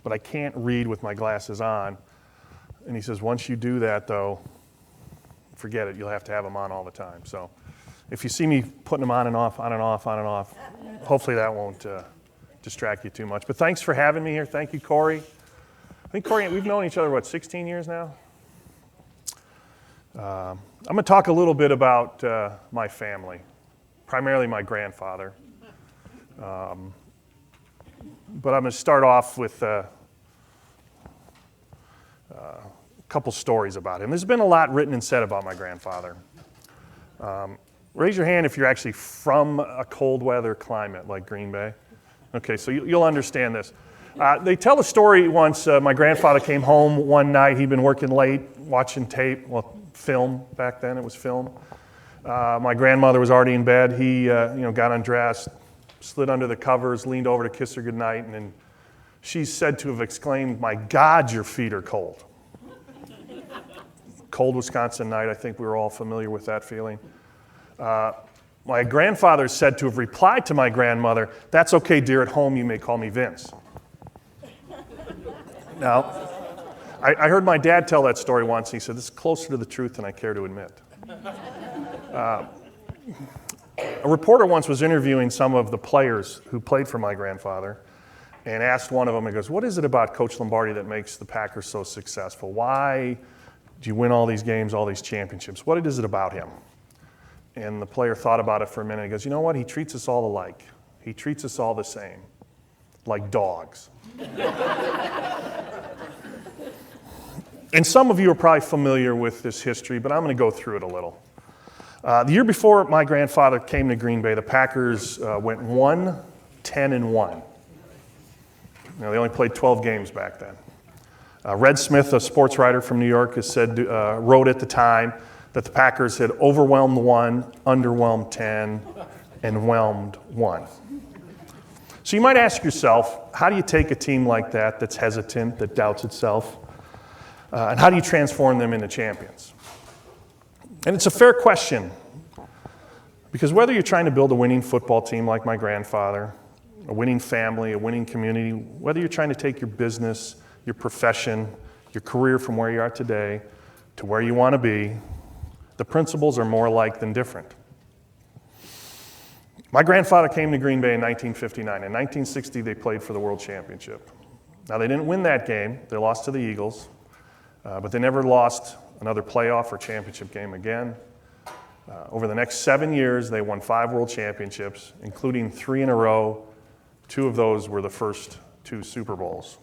but I can't read with my glasses on. And he says, once you do that, though, forget it. You'll have to have them on all the time. So if you see me putting them on and off, on and off, on and off, hopefully that won't distract you too much. But thanks for having me here. Thank you, Corey. I think, Corey, we've known each other, 16 years now? I'm going to talk a little bit about my family, primarily my grandfather. But I'm going to start off with a couple stories about him. There's been a lot written and said about my grandfather. Raise your hand if you're actually from a cold weather climate like Green Bay. Okay, so you'll understand this. They tell a story once, my grandfather came home one night. He'd been working late, watching tape, film back then, it was film. My grandmother was already in bed. He got undressed, slid under the covers, leaned over to kiss her goodnight, and then she's said to have exclaimed, "My God, your feet are cold." Cold Wisconsin night, I think we were all familiar with that feeling. My grandfather is said to have replied to my grandmother, "That's okay, dear, at home you may call me Vince." Now, I heard my dad tell that story once. He said, "This is closer to the truth than I care to admit." A reporter once was interviewing some of the players who played for my grandfather and asked one of them, he goes, "What is it about Coach Lombardi that makes the Packers so successful? Why do you win all these games, all these championships? What is it about him?" And the player thought about it for a minute. He goes, "You know what? He treats us all alike. He treats us all the same, like dogs." And some of you are probably familiar with this history, but I'm going to go through it a little. The year before my grandfather came to Green Bay, the Packers went 1-10-1. They only played 12 games back then. Red Smith, a sports writer from New York, wrote at the time that the Packers had overwhelmed 1, underwhelmed 10, and whelmed 1. So you might ask yourself, how do you take a team like that that's hesitant, that doubts itself, and how do you transform them into champions? And it's a fair question, because whether you're trying to build a winning football team like my grandfather, a winning family, a winning community, whether you're trying to take your business, your profession, your career from where you are today to where you want to be, the principles are more alike than different. My grandfather came to Green Bay in 1959. In 1960, they played for the World Championship. Now, they didn't win that game. They lost to the Eagles, but they never lost another playoff or championship game again. Over the next 7 years, they won 5 World Championships, including 3 in a row. 2 of those were the first 2 Super Bowls.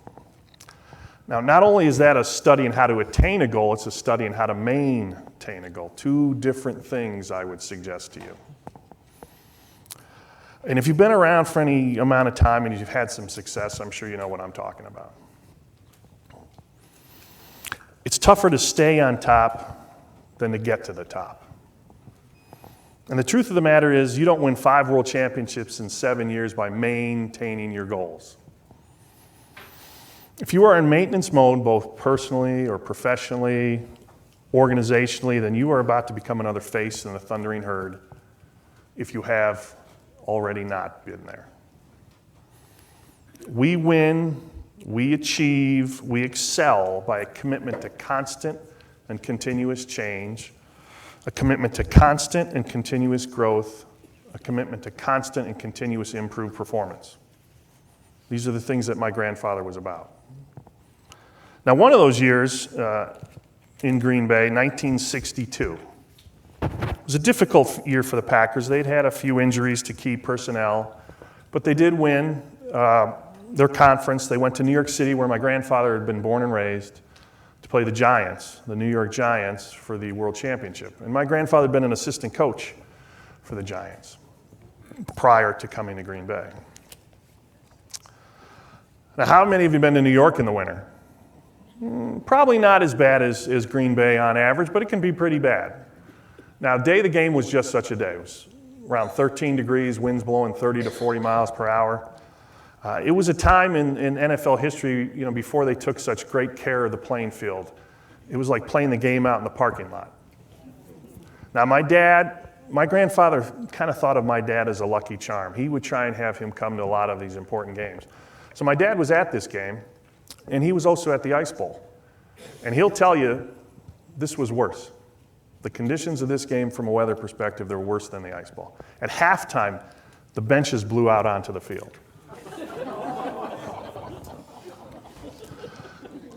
Now, not only is that a study in how to attain a goal, it's a study in how to maintain a goal. 2 different things, I would suggest to you. And if you've been around for any amount of time and you've had some success, I'm sure you know what I'm talking about. It's tougher to stay on top than to get to the top. And the truth of the matter is, you don't win 5 world championships in 7 years by maintaining your goals. If you are in maintenance mode, both personally or professionally, organizationally, then you are about to become another face in the thundering herd if you have already not been there. We win, we achieve, we excel by a commitment to constant and continuous change, a commitment to constant and continuous growth, a commitment to constant and continuous improved performance. These are the things that my grandfather was about. Now, one of those years in Green Bay, 1962, it was a difficult year for the Packers. They'd had a few injuries to key personnel, but they did win their conference. They went to New York City, where my grandfather had been born and raised, to play the Giants, the New York Giants, for the World Championship. And my grandfather had been an assistant coach for the Giants prior to coming to Green Bay. Now, how many of you have been to New York in the winter? Probably not as bad as Green Bay on average, but it can be pretty bad. Now, day of the game was just such a day. It was around 13 degrees, winds blowing 30 to 40 miles per hour. It was a time in NFL history, before they took such great care of the playing field. It was like playing the game out in the parking lot. Now, my grandfather kind of thought of my dad as a lucky charm. He would try and have him come to a lot of these important games. So my dad was at this game, and he was also at the Ice Bowl. And he'll tell you this was worse. The conditions of this game from a weather perspective, they're worse than the Ice Bowl. At halftime, the benches blew out onto the field.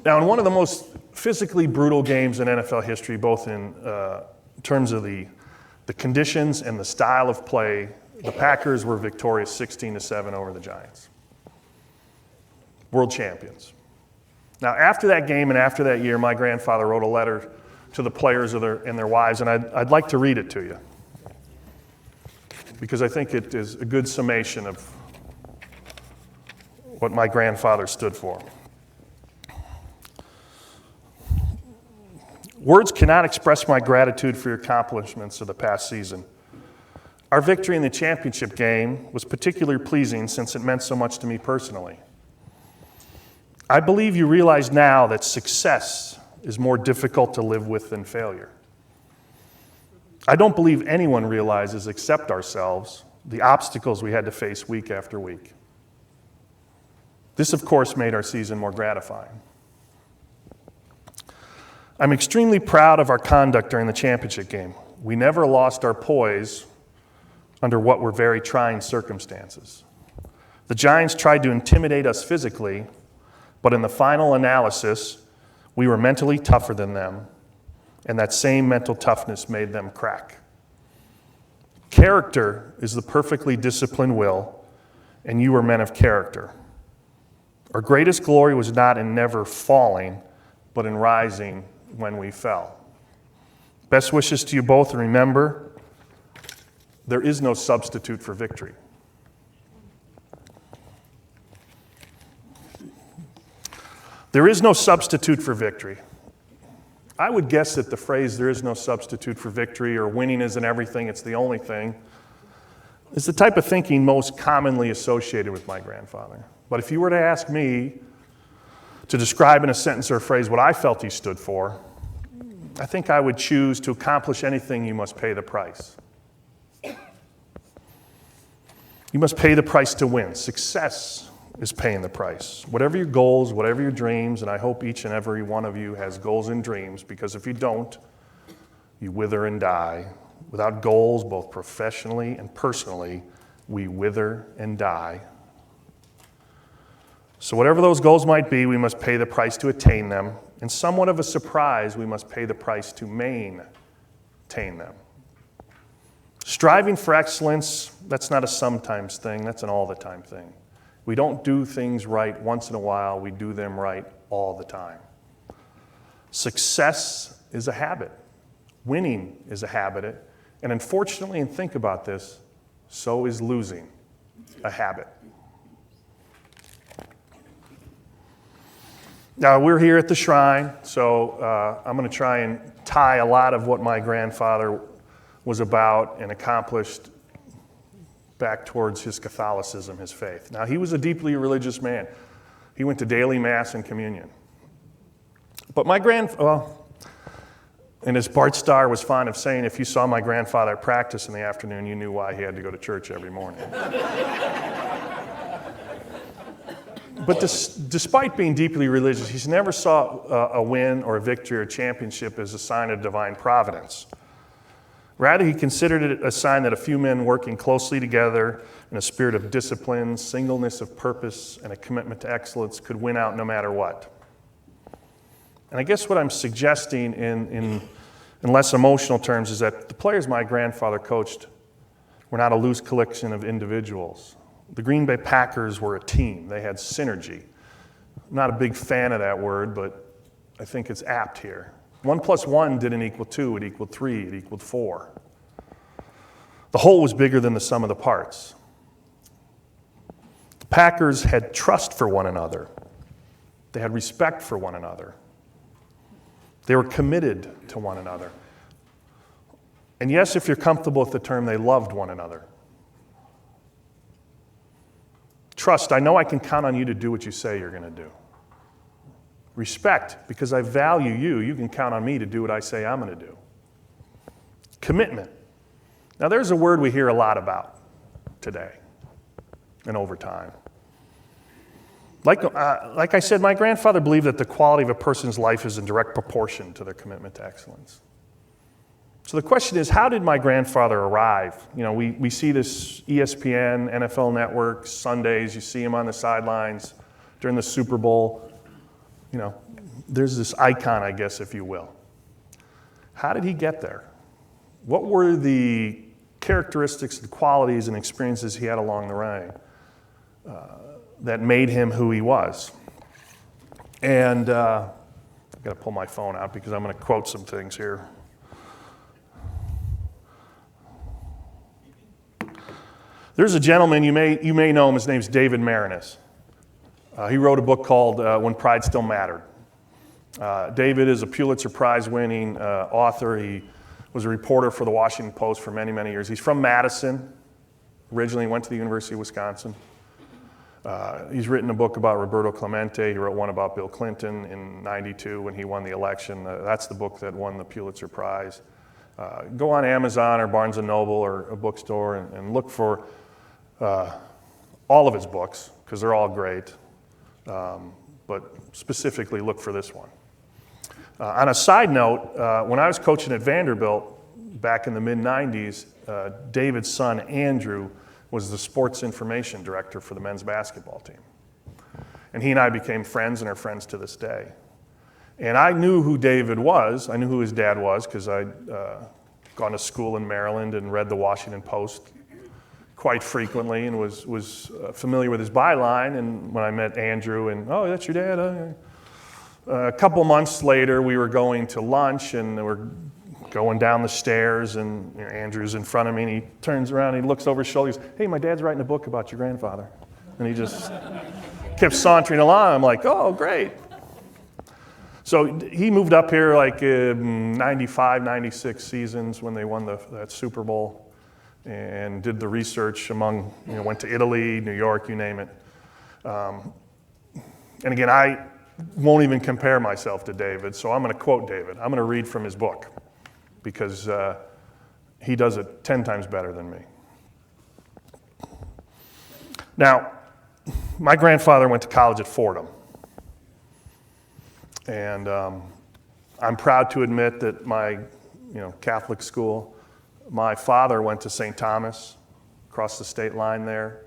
Now, in one of the most physically brutal games in NFL history, both in terms of the conditions and the style of play, the Packers were victorious 16-7 over the Giants. World champions. Now, after that game and after that year, my grandfather wrote a letter to the players and their wives, and I'd like to read it to you because I think it is a good summation of what my grandfather stood for. Words cannot express my gratitude for your accomplishments of the past season. Our victory in the championship game was particularly pleasing since it meant so much to me personally. I believe you realize now that success is more difficult to live with than failure. I don't believe anyone realizes, except ourselves, the obstacles we had to face week after week. This, of course, made our season more gratifying. I'm extremely proud of our conduct during the championship game. We never lost our poise under what were very trying circumstances. The Giants tried to intimidate us physically, but in the final analysis, we were mentally tougher than them, and that same mental toughness made them crack. Character is the perfectly disciplined will, and you were men of character. Our greatest glory was not in never falling, but in rising when we fell. Best wishes to you both, and remember, there is no substitute for victory. There is no substitute for victory. I would guess that the phrase, there is no substitute for victory, or winning isn't everything, it's the only thing, is the type of thinking most commonly associated with my grandfather. But if you were to ask me to describe in a sentence or a phrase what I felt he stood for, I think I would choose to accomplish anything, you must pay the price. You must pay the price to win. Success is paying the price. Whatever your goals, whatever your dreams, and I hope each and every one of you has goals and dreams, because if you don't, you wither and die. Without goals, both professionally and personally, we wither and die. So whatever those goals might be, we must pay the price to attain them. And somewhat of a surprise, we must pay the price to maintain them. Striving for excellence, that's not a sometimes thing, that's an all-the-time thing. We don't do things right once in a while, we do them right all the time. Success is a habit. Winning is a habit. And unfortunately, and think about this, so is losing a habit. Now, we're here at the shrine, so I'm going to try and tie a lot of what my grandfather was about and accomplished back towards his Catholicism, his faith. Now, he was a deeply religious man. He went to daily mass and communion. But and as Bart Starr was fond of saying, if you saw my grandfather practice in the afternoon, you knew why he had to go to church every morning. But despite being deeply religious, he never saw a win or a victory or a championship as a sign of divine providence. Rather, he considered it a sign that a few men working closely together in a spirit of discipline, singleness of purpose, and a commitment to excellence could win out no matter what. And I guess what I'm suggesting in less emotional terms is that the players my grandfather coached were not a loose collection of individuals. The Green Bay Packers were a team. They had synergy. I'm not a big fan of that word, but I think it's apt here. 1 + 1 didn't equal 2, it equaled 3, it equaled 4. The whole was bigger than the sum of the parts. The Packers had trust for one another. They had respect for one another. They were committed to one another. And yes, if you're comfortable with the term, they loved one another. Trust, I know I can count on you to do what you say you're going to do. Respect, because I value you, you can count on me to do what I say I'm going to do. Commitment. Now, there's a word we hear a lot about today and over time. Like I said, my grandfather believed that the quality of a person's life is in direct proportion to their commitment to excellence. So the question is, how did my grandfather arrive? We see this ESPN, NFL Network, Sundays, you see him on the sidelines during the Super Bowl. There's this icon, I guess, if you will. How did he get there? What were the characteristics and qualities and experiences he had along the way that made him who he was? And I've got to pull my phone out because I'm going to quote some things here. There's a gentleman, you may know him, his name's David Maraniss. He wrote a book called When Pride Still Mattered. David is a Pulitzer Prize-winning author. He was a reporter for the Washington Post for many, many years. He's from Madison. Originally went to the University of Wisconsin. He's written a book about Roberto Clemente. He wrote one about Bill Clinton in '92 when he won the election. That's the book that won the Pulitzer Prize. Go on Amazon or Barnes & Noble or a bookstore and look for all of his books, because they're all great. But specifically look for this one. On a side note, when I was coaching at Vanderbilt back in the mid-'90s, David's son, Andrew, was the sports information director for the men's basketball team. And he and I became friends and are friends to this day. And I knew who David was. I knew who his dad was because I'd gone to school in Maryland and read the Washington Post quite frequently and was familiar with his byline. And when I met Andrew and, oh, that's your dad? A couple months later, we were going to lunch and we're going down the stairs and Andrew's in front of me and he turns around and he looks over his shoulder. He goes, hey, my dad's writing a book about your grandfather. And he just kept sauntering along. I'm like, oh, great. So he moved up here like 95, 96 seasons when they won that Super Bowl and did the research went to Italy, New York, you name it. And again, I won't even compare myself to David, so I'm going to quote David. I'm going to read from his book because he does it 10 times better than me. Now, my grandfather went to college at Fordham. And I'm proud to admit that my Catholic school, my father went to St. Thomas, across the state line there.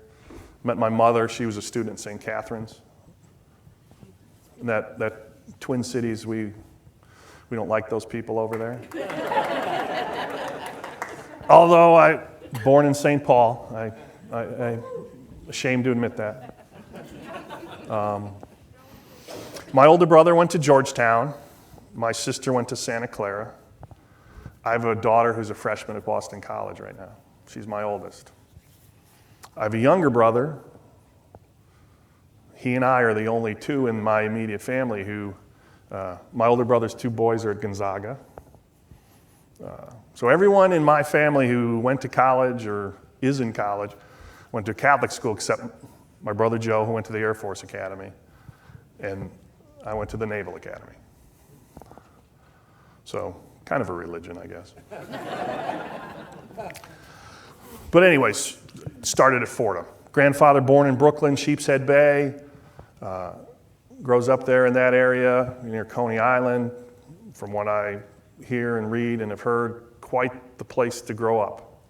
Met my mother, she was a student at St. Catherine's. That Twin Cities, we don't like those people over there. Although I born in St. Paul, I'm ashamed to admit that. My older brother went to Georgetown. My sister went to Santa Clara. I have a daughter who's a freshman at Boston College right now. She's my oldest. I have a younger brother. He and I are the only two in my immediate family who, my older brother's two boys are at Gonzaga. So everyone in my family who went to college or is in college went to Catholic school except my brother Joe, who went to the Air Force Academy, and I went to the Naval Academy. So, kind of a religion, I guess. But anyways, started at Fordham. Grandfather born in Brooklyn, Sheepshead Bay, grows up there in that area near Coney Island. From what I hear and read and have heard, quite the place to grow up.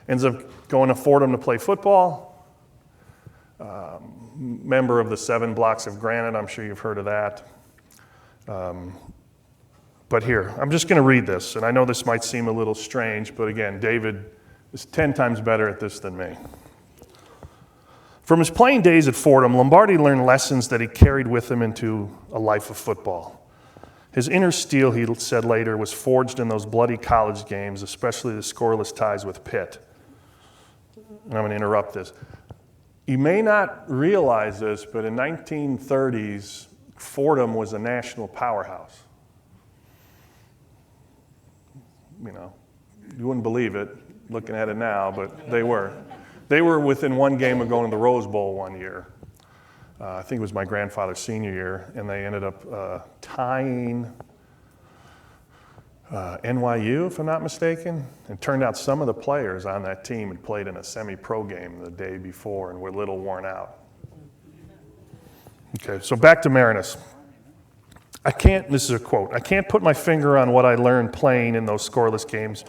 Ends up going to Fordham to play football. Member of the 7 Blocks of Granite, I'm sure you've heard of that. But here, I'm just going to read this, and I know this might seem a little strange, but again, David is 10 times better at this than me. From his playing days at Fordham, Lombardi learned lessons that he carried with him into a life of football. His inner steel, he said later, was forged in those bloody college games, especially the scoreless ties with Pitt. And I'm going to interrupt this. You may not realize this, but in 1930s, Fordham was a national powerhouse. You wouldn't believe it looking at it now, but they were. They were within one game of going to the Rose Bowl one year. I think it was my grandfather's senior year, and they ended up tying NYU, if I'm not mistaken. It turned out some of the players on that team had played in a semi-pro game the day before and were a little worn out. Okay, so back to Marinus. This is a quote, I can't put my finger on what I learned playing in those scoreless games,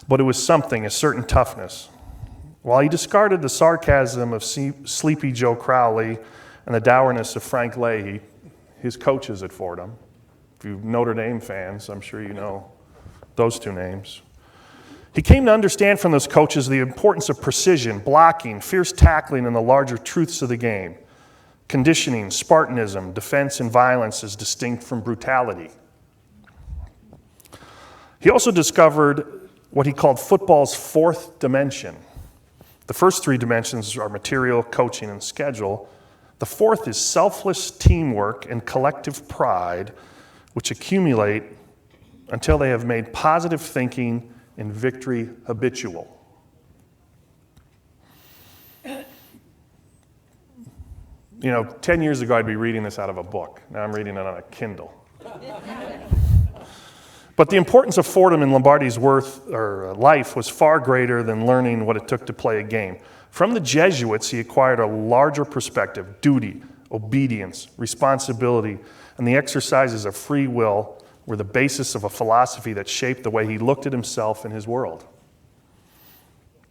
but it was something, a certain toughness. While he discarded the sarcasm of Sleepy Joe Crowley and the dourness of Frank Leahy, his coaches at Fordham. If you're Notre Dame fans, I'm sure you know those two names. He came to understand from those coaches the importance of precision, blocking, fierce tackling, and the larger truths of the game. Conditioning, Spartanism, defense, and violence is distinct from brutality. He also discovered what he called football's fourth dimension. The first three dimensions are material, coaching, and schedule. The fourth is selfless teamwork and collective pride, which accumulate until they have made positive thinking and victory habitual. You know, 10 years ago, I'd be reading this out of a book. Now I'm reading it on a Kindle. But the importance of Fordham in Lombardi's life was far greater than learning what it took to play a game. From the Jesuits, he acquired a larger perspective: duty, obedience, responsibility, and the exercises of free will were the basis of a philosophy that shaped the way he looked at himself and his world.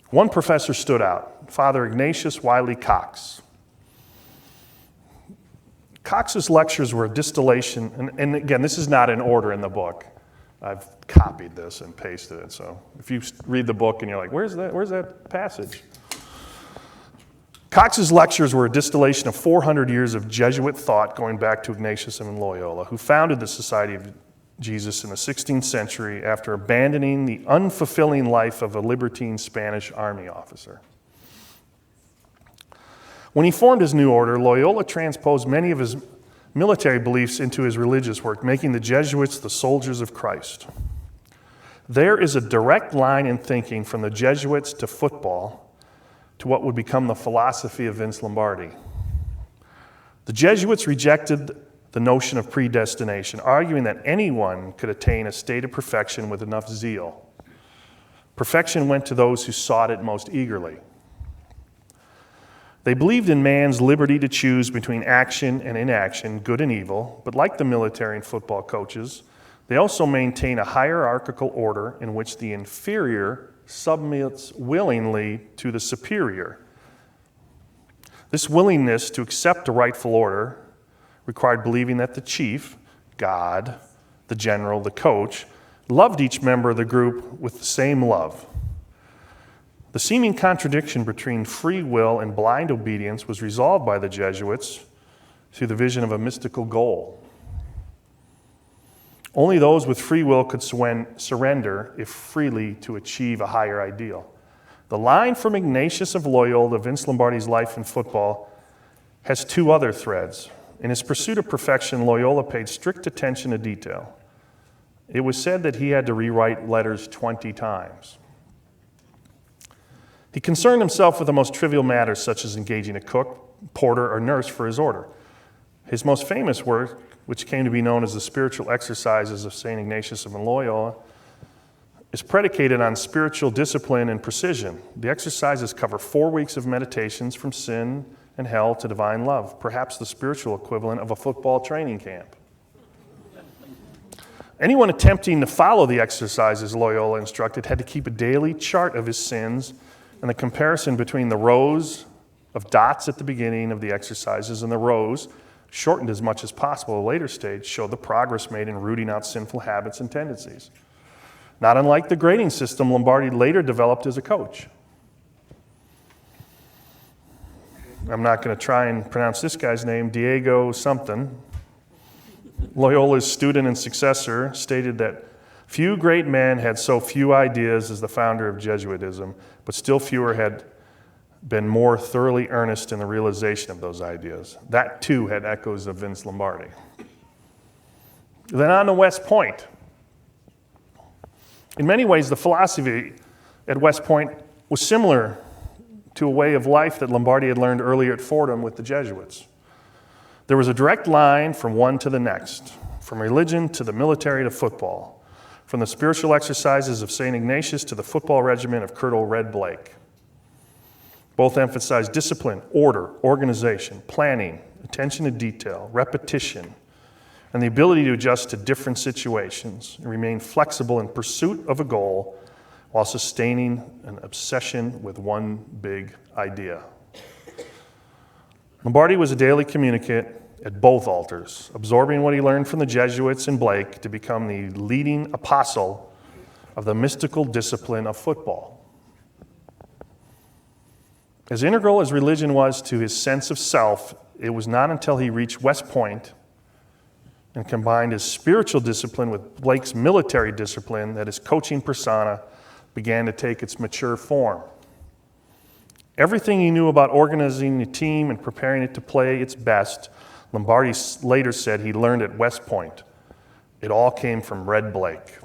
One professor stood out, Father Ignatius Wiley Cox. Cox's lectures were a distillation, and again, this is not in order in the book. I've copied this and pasted it, so if you read the book and you're like, where's that passage? Cox's lectures were a distillation of 400 years of Jesuit thought going back to Ignatius and Loyola, who founded the Society of Jesus in the 16th century after abandoning the unfulfilling life of a libertine Spanish army officer. When he formed his new order, Loyola transposed many of his military beliefs into his religious work, making the Jesuits the soldiers of Christ. There is a direct line in thinking from the Jesuits to football to what would become the philosophy of Vince Lombardi. The Jesuits rejected the notion of predestination, arguing that anyone could attain a state of perfection with enough zeal. Perfection went to those who sought it most eagerly. They believed in man's liberty to choose between action and inaction, good and evil, but like the military and football coaches, they also maintain a hierarchical order in which the inferior submits willingly to the superior. This willingness to accept a rightful order required believing that the chief, God, the general, the coach, loved each member of the group with the same love. The seeming contradiction between free will and blind obedience was resolved by the Jesuits through the vision of a mystical goal. Only those with free will could surrender, if freely, to achieve a higher ideal. The line from Ignatius of Loyola to Vince Lombardi's life in football has two other threads. In his pursuit of perfection, Loyola paid strict attention to detail. It was said that he had to rewrite letters 20 times. He concerned himself with the most trivial matters, such as engaging a cook, porter, or nurse for his order. His most famous work, which came to be known as the Spiritual Exercises of St. Ignatius of Loyola, is predicated on spiritual discipline and precision. The exercises cover 4 weeks of meditations from sin and hell to divine love, perhaps the spiritual equivalent of a football training camp. Anyone attempting to follow the exercises Loyola instructed had to keep a daily chart of his sins, and the comparison between the rows of dots at the beginning of the exercises and the rows, shortened as much as possible at a later stage, showed the progress made in rooting out sinful habits and tendencies. Not unlike the grading system Lombardi later developed as a coach. I'm not going to try and pronounce this guy's name, Diego something. Loyola's student and successor stated that few great men had so few ideas as the founder of Jesuitism, but still fewer had been more thoroughly earnest in the realization of those ideas. That too had echoes of Vince Lombardi. Then on to West Point. In many ways, the philosophy at West Point was similar to a way of life that Lombardi had learned earlier at Fordham with the Jesuits. There was a direct line from one to the next, from religion to the military to football, from the spiritual exercises of St. Ignatius to the football regimen of Colonel Red Blake. Both emphasized discipline, order, organization, planning, attention to detail, repetition, and the ability to adjust to different situations and remain flexible in pursuit of a goal while sustaining an obsession with one big idea. Lombardi was a daily communicant at both altars, absorbing what he learned from the Jesuits and Blake to become the leading apostle of the mystical discipline of football. As integral as religion was to his sense of self, it was not until he reached West Point and combined his spiritual discipline with Blake's military discipline that his coaching persona began to take its mature form. Everything he knew about organizing a team and preparing it to play its best, Lombardi later said he learned at West Point. It all came from Red Blake.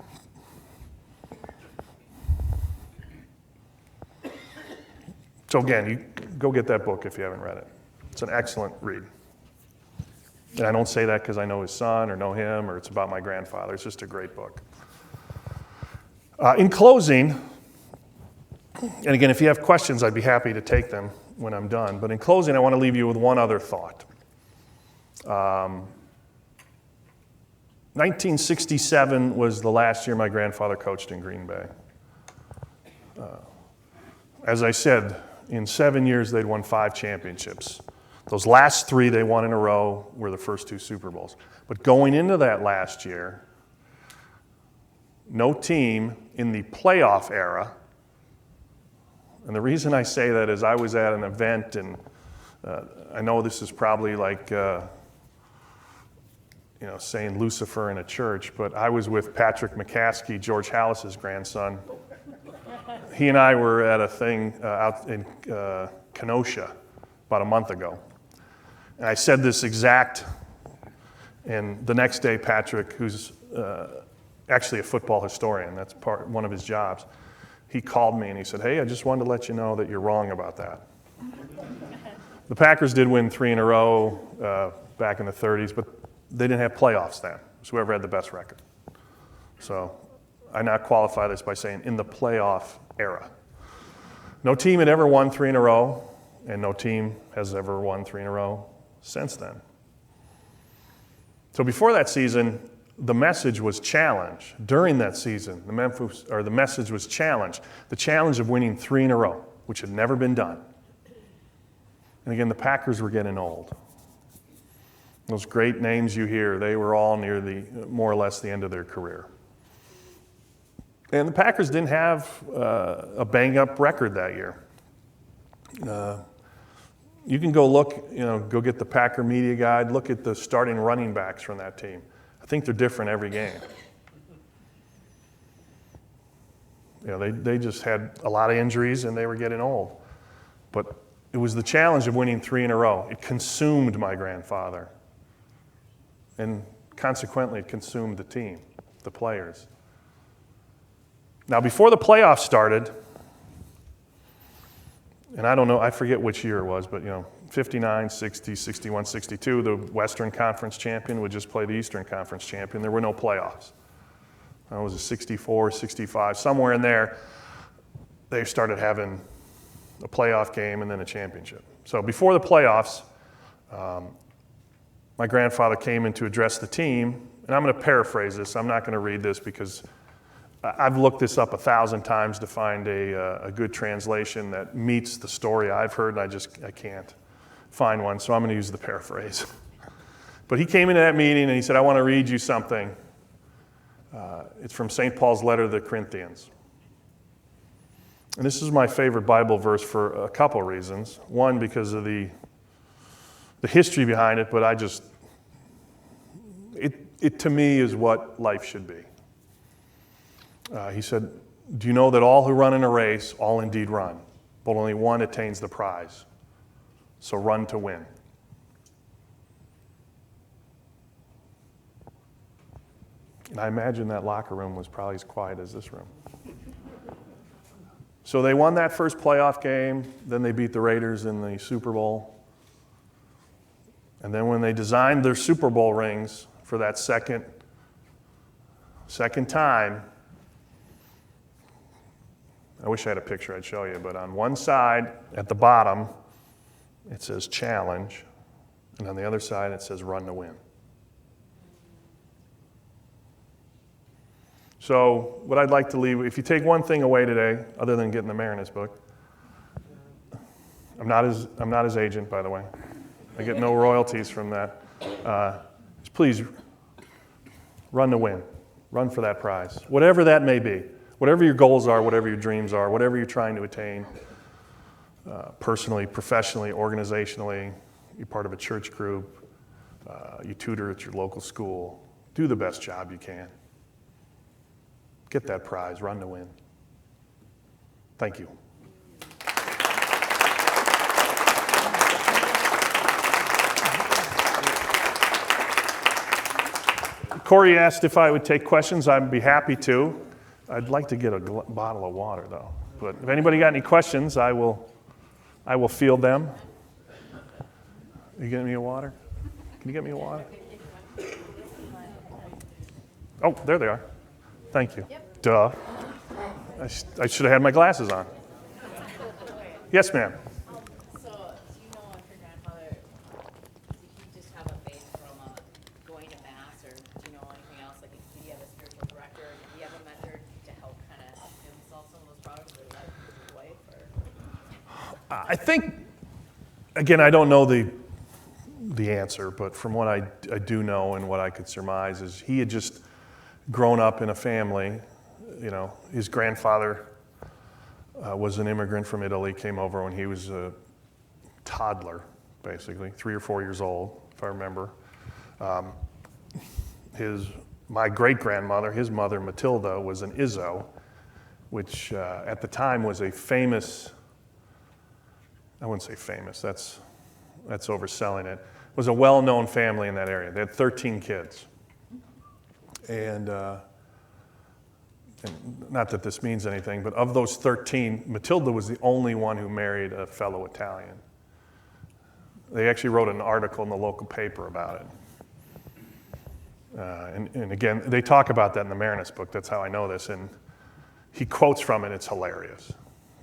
So again, you go get that book if you haven't read it. It's an excellent read. And I don't say that because I know his son or know him or it's about my grandfather. It's just a great book. In closing, and again, if you have questions, I'd be happy to take them when I'm done. But in closing, I want to leave you with one other thought. 1967 was the last year my grandfather coached in Green Bay. As I said, in 7 years, they'd won 5 championships. Those last 3 they won in a row were the first 2 Super Bowls. But going into that last year, no team in the playoff era, and the reason I say that is I was at an event, and I know this is probably like saying Lucifer in a church, but I was with Patrick McCaskey, George Halas's grandson. He and I were at a thing out in Kenosha about a month ago. And I said this exact, and the next day Patrick, who's actually a football historian, that's one of his jobs, he called me and he said, "Hey, I just wanted to let you know that you're wrong about that." The Packers did win 3 in a row back in the 30s, but they didn't have playoffs then. It was whoever had the best record. So I now qualify this by saying in the playoff era. No team had ever won 3 in a row, and no team has ever won 3 in a row since then. So before that season, the message was challenge. During that season, the message was challenge. The challenge of winning 3 in a row, which had never been done. And again, the Packers were getting old. Those great names you hear, they were all near more or less the end of their career. And the Packers didn't have a bang-up record that year. You can go look, go get the Packer Media Guide, look at the starting running backs from that team. I think they're different every game. They just had a lot of injuries and they were getting old. But it was the challenge of winning 3 in a row. It consumed my grandfather. And consequently, it consumed the team, the players. Now, before the playoffs started, and I don't know, I forget which year it was, but 59, 60, 61, 62, the Western Conference champion would just play the Eastern Conference champion. There were no playoffs. It was a 64, 65, somewhere in there, they started having a playoff game and then a championship. So before the playoffs, my grandfather came in to address the team, and I'm going to paraphrase this. I'm not going to read this because I've looked this up 1,000 times to find a good translation that meets the story I've heard, and I can't find one, so I'm going to use the paraphrase. But he came into that meeting and he said, "I want to read you something." It's from St. Paul's letter to the Corinthians. And this is my favorite Bible verse for a couple reasons. One, because of the history behind it, but it to me is what life should be. He said, "Do you know that all who run in a race, all indeed run, but only one attains the prize? So run to win." And I imagine that locker room was probably as quiet as this room. So they won that first playoff game, then they beat the Raiders in the Super Bowl. And then when they designed their Super Bowl rings for that second time, I wish I had a picture I'd show you, but on one side at the bottom, it says challenge, And on the other side, it says run to win. So what I'd like to leave, if you take one thing away today, other than getting the Marinus book, I'm not his agent, by the way. I get no royalties from that. Just please run to win. Run for that prize, whatever that may be. Whatever your goals are, whatever your dreams are, whatever you're trying to attain, personally, professionally, organizationally, you're part of a church group, you tutor at your local school, do the best job you can. Get that prize, run to win. Thank you. Corey asked if I would take questions. I'd be happy to. I'd like to get a bottle of water, though. But if anybody got any questions, I will field them. Are you getting me a water? Can you get me a water? Oh, there they are. Thank you. Yep. Duh. I should have had my glasses on. Yes, ma'am. So, do you know if your grandfather, did he just have a faith from going to Mass, or do you know anything else? Like, did he have a spiritual director? Did he have a mentor to help kind of help him solve some of those problems with his wife? Or? I think, again, I don't know the answer, but from what I do know and what I could surmise is he had just grown up in a family. You know, his grandfather was an immigrant from Italy, came over when he was a toddler, basically, 3 or 4 years old, if I remember. My great-grandmother, his mother, Matilda, was an Izzo, which at the time was a famous, I wouldn't say famous, that's overselling it, was a well-known family in that area. They had 13 kids. And not that this means anything, but of those 13, Matilda was the only one who married a fellow Italian. They actually wrote an article in the local paper about it. And again, they talk about that in the Marinus book. That's how I know this. And he quotes from it. It's hilarious.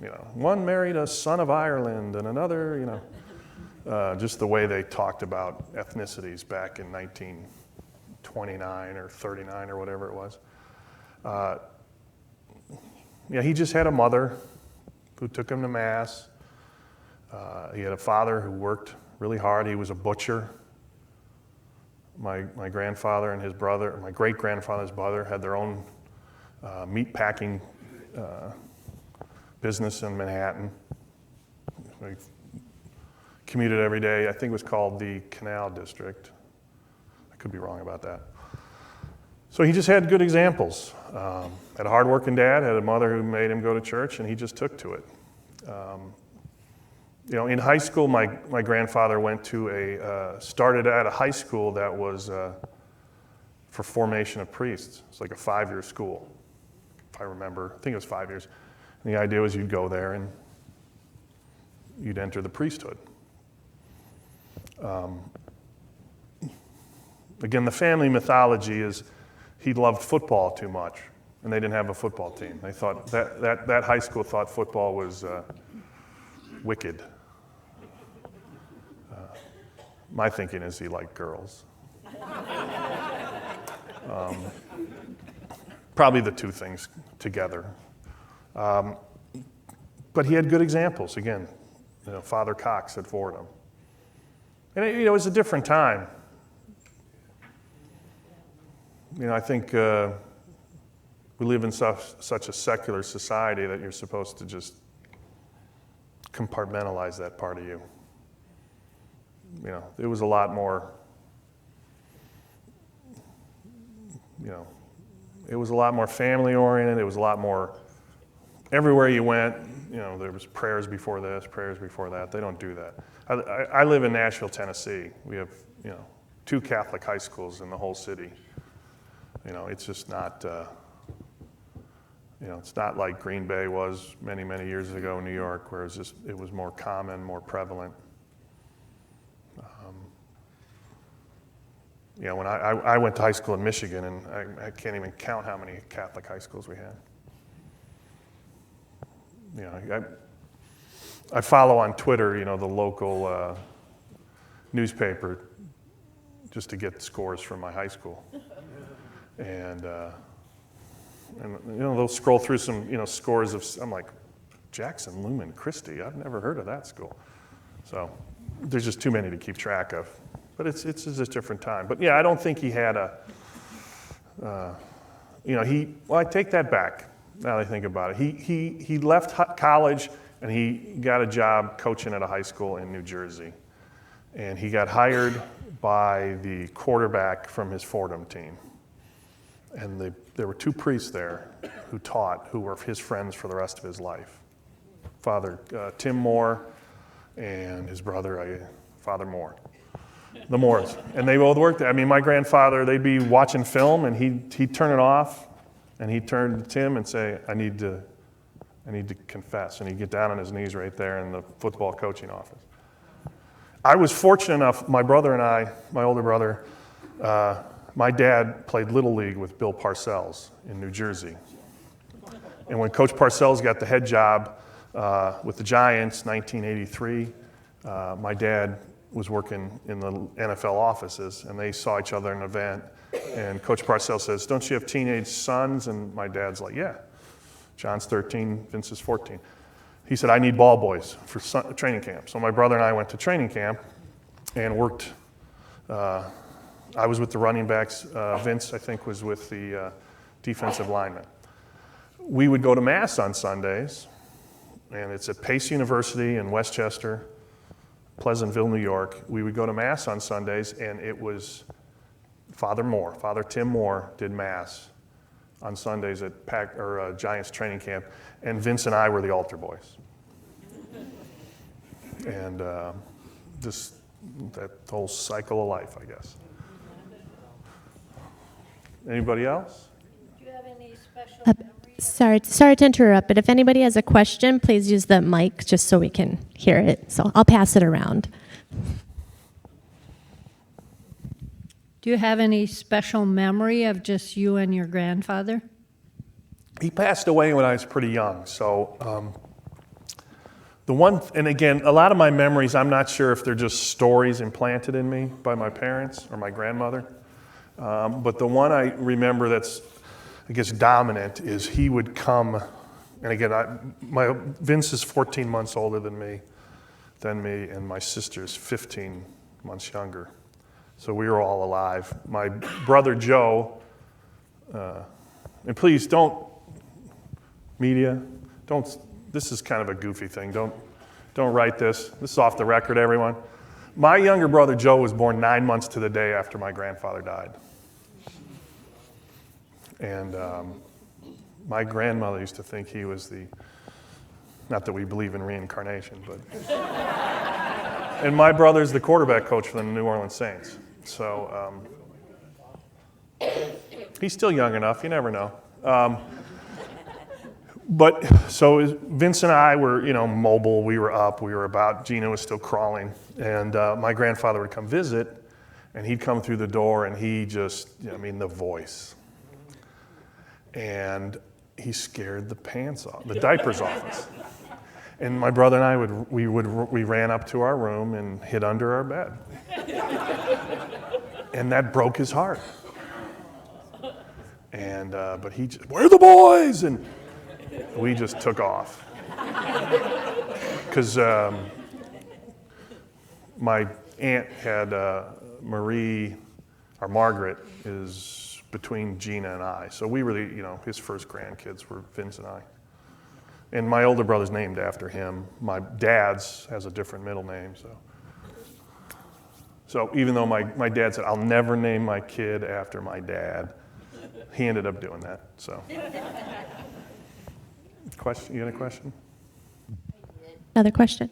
You know, one married a son of Ireland, and another, you know, just the way they talked about ethnicities back in 1929 or 39 or whatever it was. Yeah, he just had a mother who took him to Mass. He had a father who worked really hard. He was a butcher. My grandfather and his brother, my great-grandfather's brother, had their own meat packing business in Manhattan. They commuted every day. I think it was called the Canal District. I could be wrong about that. So he just had good examples. Had a hard-working dad, had a mother who made him go to church, and he just took to it. You know, in high school, my grandfather went to started at a high school that was for formation of priests. It's like a 5-year school, if I remember. I think it was 5 years. And the idea was you'd go there and you'd enter the priesthood. Again, the family mythology is he loved football too much, and they didn't have a football team. They thought that high school thought football was wicked. My thinking is he liked girls. Probably the two things together. But he had good examples. Again, you know, Father Cox at Fordham. And it was a different time. You know, I think we live in such a secular society that you're supposed to just compartmentalize that part of you. You know, it was a lot more, you know, it was a lot more family oriented. It was a lot more, everywhere you went, you know, there was prayers before this, prayers before that. They don't do that. I live in Nashville, Tennessee. We have, you know, 2 Catholic high schools in the whole city. You know, it's just not, you know, it's not like Green Bay was many, many years ago in New York, where it was more common, more prevalent. You know, when I went to high school in Michigan, and I can't even count how many Catholic high schools we had. You know, I follow on Twitter, you know, the local newspaper just to get scores from my high school. And they'll scroll through some, scores of, I'm like, Jackson, Lumen, Christie, I've never heard of that school. So there's just too many to keep track of. But it's a different time. But yeah, I don't think he had I take that back now that I think about it. He left college and he got a job coaching at a high school in New Jersey. And he got hired by the quarterback from his Fordham team. And there were two priests there who taught, who were his friends for the rest of his life. Father Tim Moore and his brother, Father Moore. The Moores. And they both worked there. I mean, my grandfather, they'd be watching film and he'd turn it off and he'd turn to Tim and say, I need to confess. And he'd get down on his knees right there in the football coaching office. I was fortunate enough, my brother and I, my older brother, my dad played Little League with Bill Parcells in New Jersey. And when Coach Parcells got the head job with the Giants, 1983, my dad was working in the NFL offices, and they saw each other in an event. And Coach Parcells says, don't you have teenage sons? And my dad's like, yeah. John's 13, Vince is 14. He said, I need ball boys for training camp. So my brother and I went to training camp and worked. I was with the running backs. Vince, I think, was with the defensive linemen. We would go to Mass on Sundays, and it's at Pace University in Westchester, Pleasantville, New York. We would go to Mass on Sundays, and it was Father Tim Moore did Mass on Sundays at Giants training camp, and Vince and I were the altar boys. And that whole cycle of life, I guess. Anybody else? Do you have any special memories? Sorry to interrupt, but if anybody has a question, please use the mic just so we can hear it. So I'll pass it around. Do you have any special memory of just you and your grandfather? He passed away when I was pretty young. So and again, a lot of my memories, I'm not sure if they're just stories implanted in me by my parents or my grandmother. But the one I remember that's, I guess, dominant is he would come, and again, Vince is 14 months older than me, and my sister's 15 months younger. So we were all alive. My brother Joe, and please don't, this is kind of a goofy thing. Don't write this. This is off the record, everyone. My younger brother Joe was born 9 months to the day after my grandfather died. And my grandmother used to think he was not that we believe in reincarnation, but. And my brother's the quarterback coach for the New Orleans Saints. So he's still young enough, you never know. But so Vince and I were, mobile. We were up. We were about. Gina was still crawling. And my grandfather would come visit, and he'd come through the door, and he just, the voice. And he scared the diapers off us. And my brother and I we ran up to our room and hid under our bed. And that broke his heart. And but he just, where are the boys? And we just took off. Because my aunt had Marie, or Margaret, is between Gina and I. So we were his first grandkids were Vince and I. And my older brother's named after him. My dad's has a different middle name. So even though my dad said, I'll never name my kid after my dad, he ended up doing that. So, question? You got a question? Another question?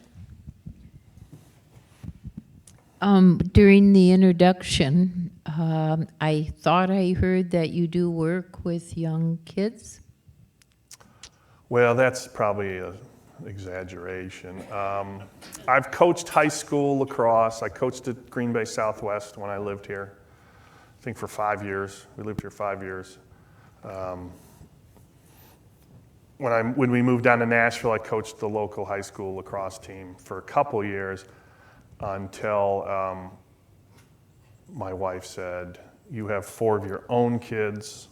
During the introduction, I thought I heard that you do work with young kids. Well, that's probably an exaggeration. I've coached high school lacrosse. I coached at Green Bay Southwest when I lived here, I think for 5 years. We lived here 5 years. When we moved down to Nashville, I coached the local high school lacrosse team for a couple years until my wife said, "You have 4 of your own kids.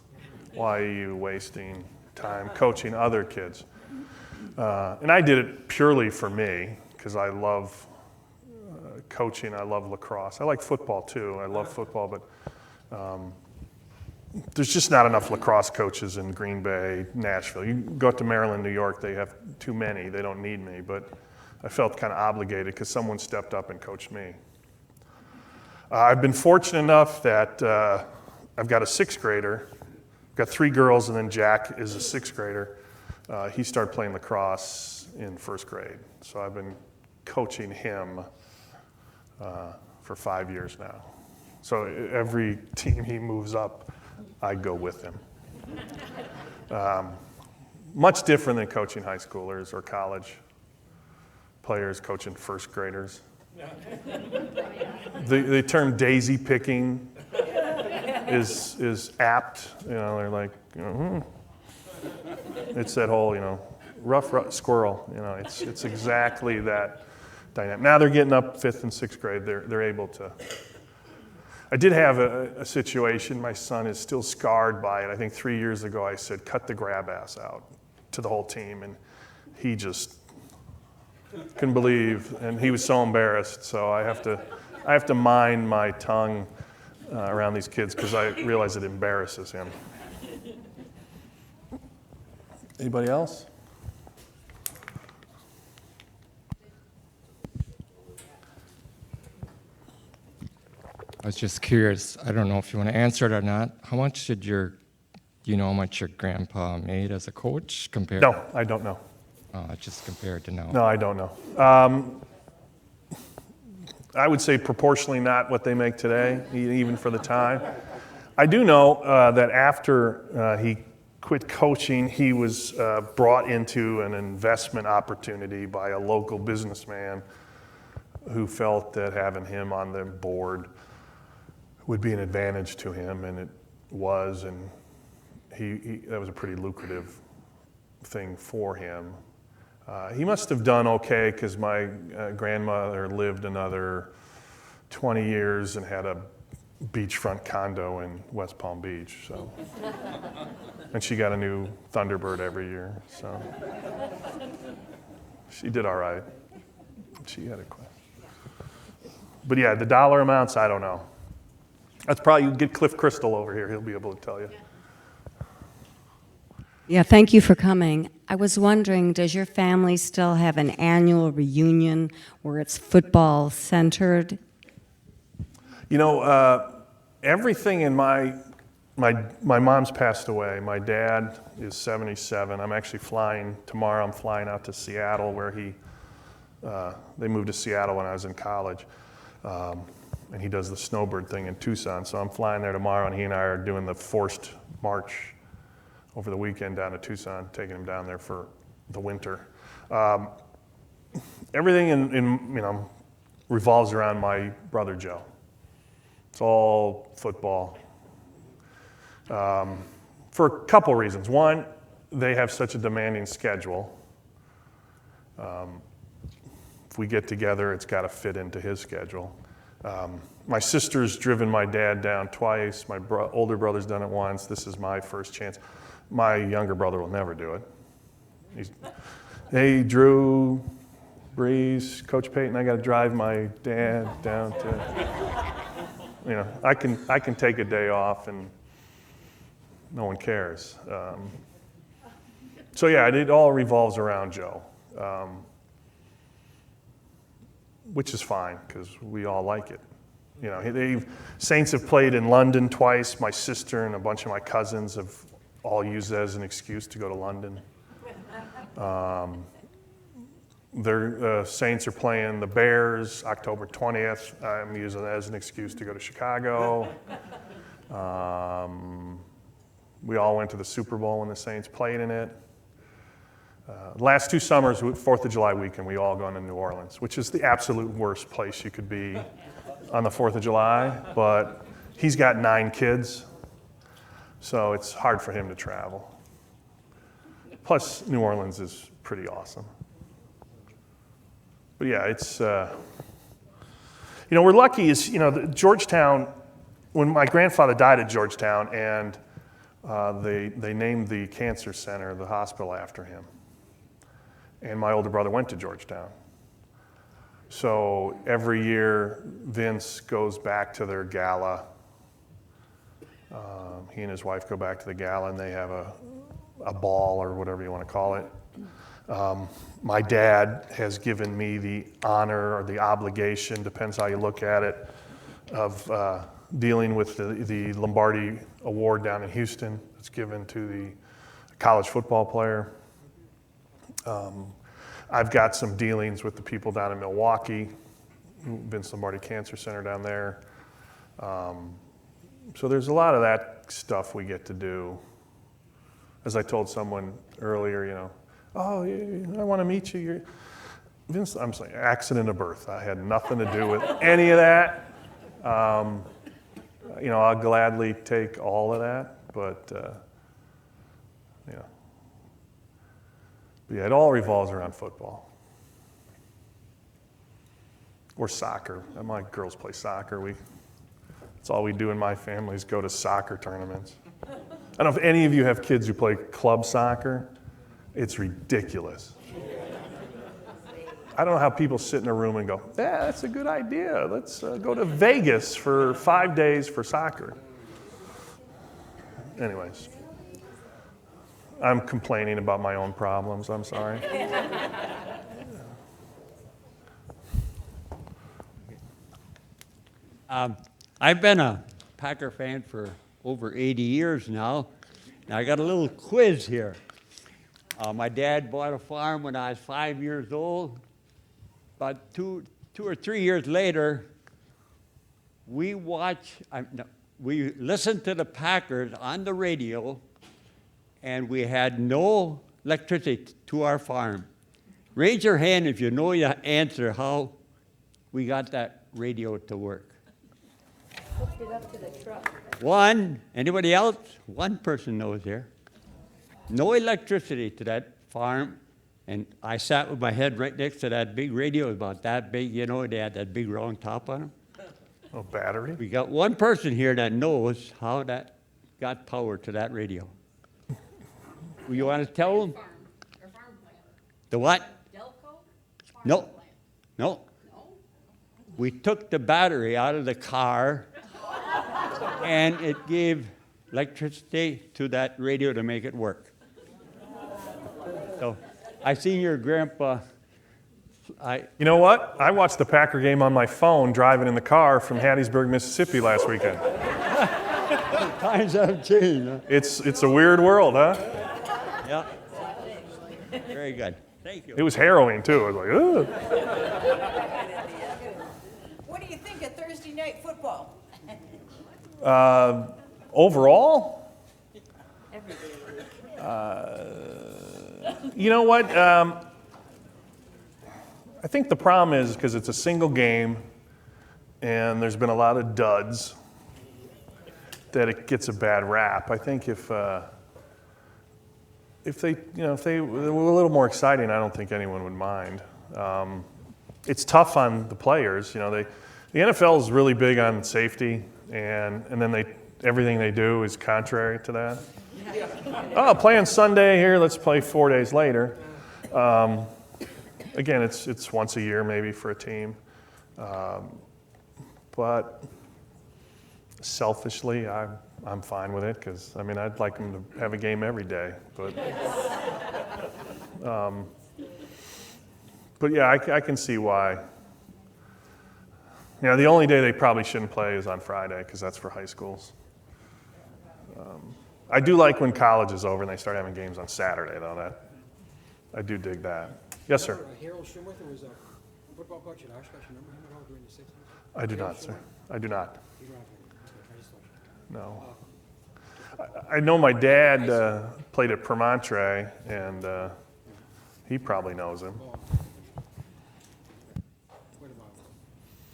Why are you wasting time coaching other kids?" And I did it purely for me, because I love coaching. I love lacrosse. I like football too. I love football, but there's just not enough lacrosse coaches in Green Bay, Nashville. You go to Maryland, New York, they have too many. They don't need me, but I felt kind of obligated because someone stepped up and coached me. I've been fortunate enough that I've got a 6th grader. I've got 3 girls, and then Jack is a 6th grader. He started playing lacrosse in 1st grade, so I've been coaching him for 5 years now. So every team he moves up, I go with him. Much different than coaching high schoolers or college players, coaching 1st graders. The term daisy picking is apt. They're like, it's that whole, rough squirrel. It's exactly that dynamic. Now they're getting up 5th and 6th grade. They're able to. I did have a situation. My son is still scarred by it. I think 3 years ago I said, "Cut the grab ass out" to the whole team, and he just couldn't believe, and he was so embarrassed. So I have to mind my tongue around these kids because I realize it embarrasses him. Anybody else? I was just curious. I don't know if you want to answer it or not. How much did do you know how much your grandpa made as a coach compared? No, I don't know. Just compared to now. No, I don't know. I would say proportionally not what they make today, even for the time. I do know that after he quit coaching, he was brought into an investment opportunity by a local businessman who felt that having him on the board would be an advantage to him, and it was, and that was a pretty lucrative thing for him. He must have done okay because my grandmother lived another 20 years and had a beachfront condo in West Palm Beach. So, and she got a new Thunderbird every year. So she did all right. She had a question. But yeah, the dollar amounts, I don't know. That's probably, you get Cliff Crystal over here. He'll be able to tell you. Yeah, thank you for coming. I was wondering, does your family still have an annual reunion where it's football centered? Everything in my mom's passed away. My dad is 77. I'm actually flying tomorrow. I'm flying out to Seattle, where they moved to Seattle when I was in college, and he does the snowbird thing in Tucson. So I'm flying there tomorrow, and he and I are doing the forced march over the weekend down to Tucson, taking him down there for the winter. Everything in revolves around my brother Joe. It's all football. For a couple reasons. One, they have such a demanding schedule. If we get together, it's got to fit into his schedule. My sister's driven my dad down twice. My older brother's done it once. This is my first chance. My younger brother will never do it. Hey, Drew, Breeze, Coach Payton, I got to drive my dad down to, I can take a day off and no one cares. So yeah, it all revolves around Joe, which is fine because we all like it. Saints have played in London twice. My sister and a bunch of my cousins have all used it as an excuse to go to London. Their Saints are playing the Bears October 20th. I'm using it as an excuse to go to Chicago. We all went to the Super Bowl when the Saints played in it. Last 2 summers, 4th of July weekend, we all gone to New Orleans, which is the absolute worst place you could be on the 4th of July, but he's got 9 kids, so it's hard for him to travel. Plus, New Orleans is pretty awesome. But yeah, it's, we're lucky Georgetown when my grandfather died at Georgetown, and they named the cancer center, the hospital, after him. And my older brother went to Georgetown. So every year, Vince goes back to their gala. He and his wife go back to the gala, and they have a ball, or whatever you want to call it. My dad has given me the honor or the obligation, depends how you look at it, of dealing with the Lombardi Award down in Houston. It's given to the college football player. I've got some dealings with the people down in Milwaukee, Vince Lombardi Cancer Center down there. So there's a lot of that stuff we get to do. As I told someone earlier, you know, oh, I want to meet you. Vince, I'm saying, accident of birth. I had nothing to do with any of that. You know, I'll gladly take all of that, but you know. But yeah, it all revolves around football. Or soccer. My girls play soccer. That's all we do in my family is go to soccer tournaments. I don't know if any of you have kids who play club soccer. It's ridiculous. I don't know how people sit in a room and go, yeah, that's a good idea. Let's go to Vegas for 5 days for soccer. Anyways, I'm complaining about my own problems. I'm sorry. I've been a Packer fan for over 80 years now. Now I got a little quiz here. My dad bought a farm when I was 5 years old. About two or 3 years later, we listened to the Packers on the radio, and we had no electricity to our farm. Raise your hand if you know the answer how we got that radio to work. Hooked it up to the truck. One, anybody else? One person knows here. No electricity to that farm, and I sat with my head right next to that big radio, about that big, you know, they had that big round top on them. Oh, battery? We got one person here that knows how that got power to that radio. You want to tell them? Farm, or farm plant. The what? Delco? Farm No, plant. no. No? We took the battery out of the car, and it gave electricity to that radio to make it work. So I seen your grandpa. You know what? I watched the Packer game on my phone driving in the car from Hattiesburg, Mississippi last weekend. Times have changed. Huh? It's a weird world, huh? Yeah. Very good. Thank you. It was harrowing, too. I was like, ugh. What do you think of Thursday night football? Overall, you know what? I think the problem is because it's a single game and there's been a lot of duds that it gets a bad rap. I think if they were a little more exciting, I don't think anyone would mind. It's tough on the players. You know, the NFL is really big on safety, and then everything they do is contrary to that. Oh, playing Sunday here, let's play 4 days later. Again, it's once a year maybe for a team. But selfishly, I'm fine with it because, I mean, I'd like them to have a game every day. But yeah, I can see why. You know, the only day they probably shouldn't play is on Friday because that's for high schools. I do like when college is over and they start having games on Saturday, though. I do dig that. Yes, sir. Harold Schumwither was a football coach at Oshkosh. Remember him at all during the 60s? I do not, sir. I do not. You don't have to. I just thought No. I know my dad played at Promontre, and he probably knows him.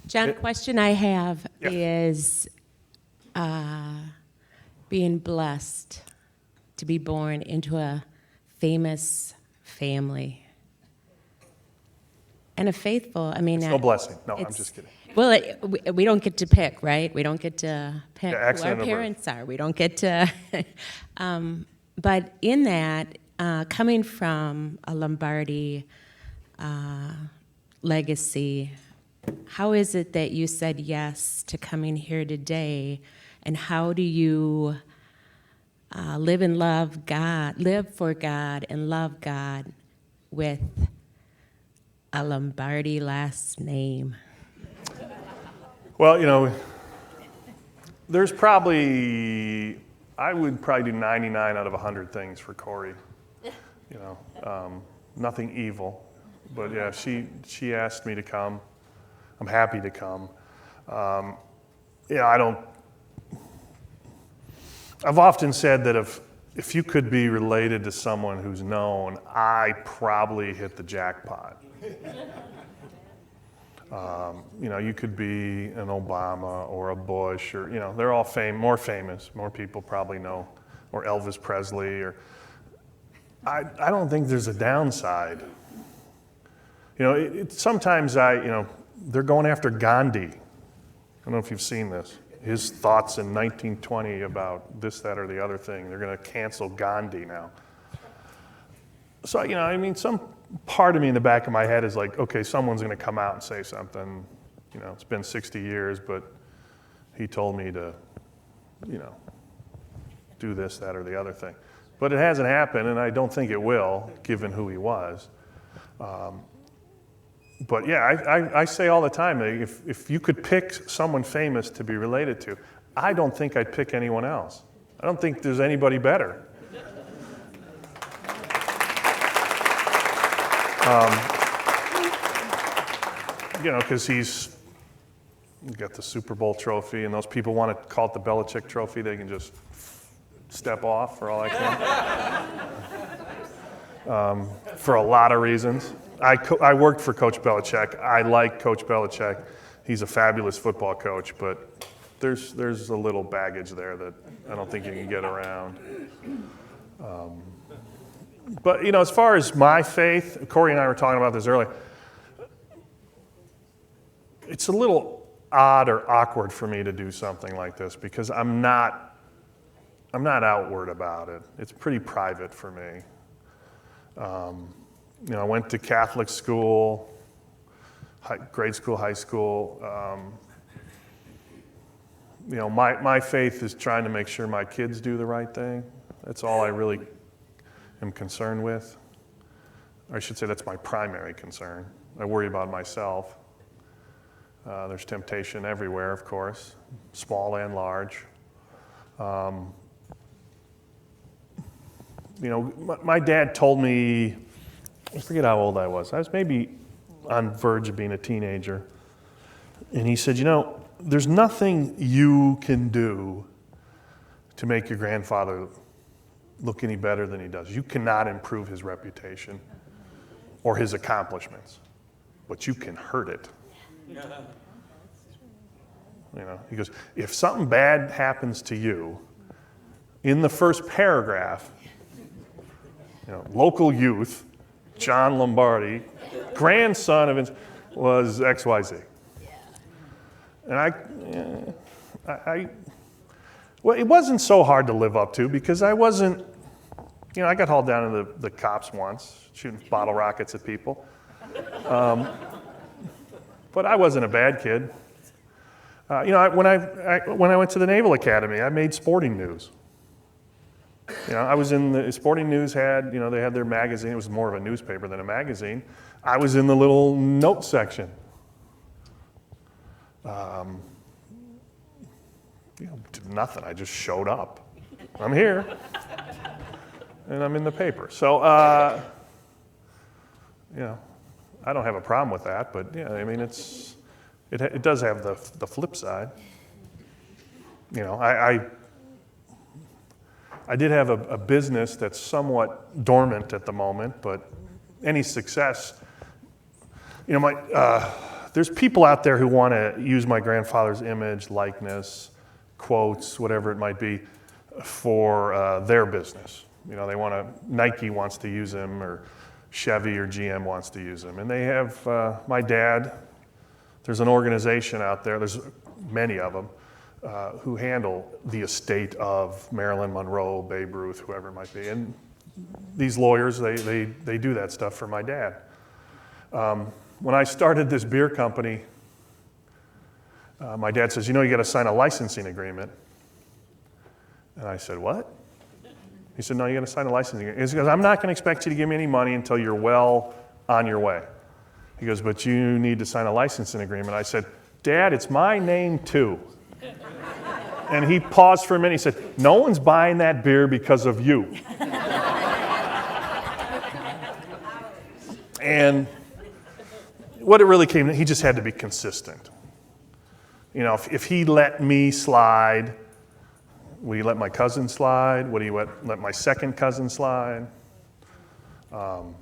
John, question I have Yeah. is being blessed to be born into a famous family and a faithful, I mean. It's no blessing. No, I'm it's- just kidding. Well, we don't get to pick, right? We don't get to pick Yeah, who our accident of birth. parents are. We don't get to, but in that, coming from a Lombardi legacy, how is it that you said yes to coming here today, and how do you live and love God, live for God and love God with a Lombardi last name? Well, you know, there's probably, I would probably do 99 out of 100 things for Corey. You know, nothing evil. But yeah, she asked me to come. I'm happy to come. Yeah, I've often said that if you could be related to someone who's known, I probably hit the jackpot. You know, you could be an Obama or a Bush, or, you know, they're all more famous. More people probably know, or Elvis Presley, or I don't think there's a downside. You know, sometimes you know, they're going after Gandhi. I don't know if you've seen this. His thoughts in 1920 about this, that, or the other thing. They're going to cancel Gandhi now. So, you know, I mean, some part of me in the back of my head is like, okay, someone's going to come out and say something. You know, it's been 60 years, but he told me to, you know, do this, that, or the other thing. But it hasn't happened, and I don't think it will, given who he was. But yeah, I say all the time, if you could pick someone famous to be related to, I don't think I'd pick anyone else. I don't think there's anybody better. You know, because he's got the Super Bowl trophy, and those people want to call it the Belichick trophy, they can just step off for all I can. For a lot of reasons. I worked for Coach Belichick. I like Coach Belichick. He's a fabulous football coach, but there's a little baggage there that I don't think you can get around. But, you know, as far as my faith, Corey and I were talking about this earlier, it's a little odd or awkward for me to do something like this because I'm not outward about it. It's pretty private for me. You know, I went to Catholic school, grade school, high school. You know, my faith is trying to make sure my kids do the right thing. That's all I really am concerned with. I should say that's my primary concern. I worry about myself. There's temptation everywhere, of course, small and large. You know, my dad told me, I forget how old I was. I was maybe on verge of being a teenager. And he said, you know, there's nothing you can do to make your grandfather look any better than he does. You cannot improve his reputation or his accomplishments, but you can hurt it. You know, he goes, if something bad happens to you, in the first paragraph, you know, local youth, John Lombardi, grandson of was XYZ. And well, it wasn't so hard to live up to because I wasn't, you know, I got hauled down to the cops once, shooting bottle rockets at people. But I wasn't a bad kid. You know, when I went to the Naval Academy, I made sporting news. You know, I was in the sporting news had, you know, they had their magazine. It was more of a newspaper than a magazine. I was in the little note section. You know, did nothing. I just showed up. I'm here, and I'm in the paper. So, you know, I don't have a problem with that. But yeah, I mean, it does have the flip side. You know, I did have a business that's somewhat dormant at the moment, but any success, you know, there's people out there who want to use my grandfather's image, likeness, quotes, whatever it might be, for their business. You know, Nike wants to use him, or Chevy or GM wants to use them. And they have my dad. There's an organization out there, there's many of them, who handle the estate of Marilyn Monroe, Babe Ruth, whoever it might be. And these lawyers, they do that stuff for my dad. When I started this beer company, my dad says, you got to sign a licensing agreement. And I said, what? He said, no, you got to sign a licensing agreement. He goes, I'm not going to expect you to give me any money until you're well on your way. He goes, but you need to sign a licensing agreement. I said, Dad, it's my name too. And he paused for a minute. He said, no one's buying that beer because of you. And what it really came to, he just had to be consistent. If he let me slide, would he let my cousin slide? Would he let my second cousin slide? Not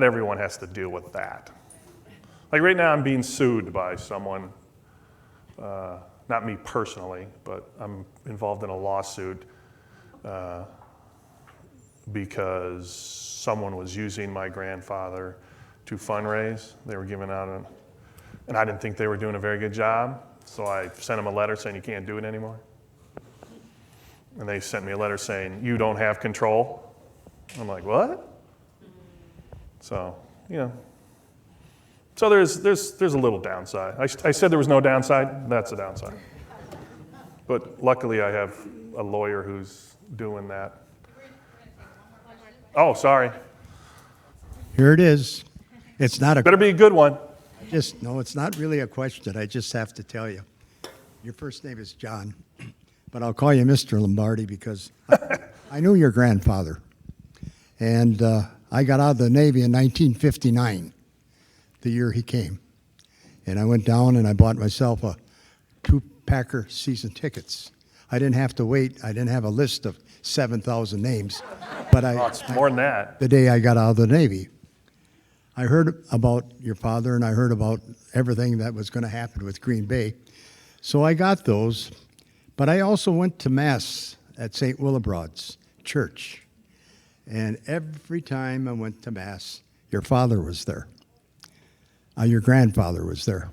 everyone has to deal with that. Like right now, I'm being sued by someone, not me personally, but I'm involved in a lawsuit because someone was using my grandfather to fundraise. They were giving out, and I didn't think they were doing a very good job, so I sent them a letter saying you can't do it anymore. And they sent me a letter saying, you don't have control. I'm like, what? So, So there's a little downside. I said there was no downside. That's a downside. But luckily I have a lawyer who's doing that. Oh, sorry. Here it is. It's not a... Better be a good one. No, it's not really a question. I just have to tell you. Your first name is John, but I'll call you Mr. Lombardi because I knew your grandfather. And I got out of the Navy in 1959, the year he came. And I went down and I bought myself 2 Packer season tickets. I didn't have to wait. I didn't have a list of 7,000 names. But It's more than that. the day I got out of the Navy, I heard about your father and I heard about everything that was going to happen with Green Bay. So I got those. But I also went to Mass at St. Willibrod's Church. And every time I went to Mass, your father was there. Your grandfather was there.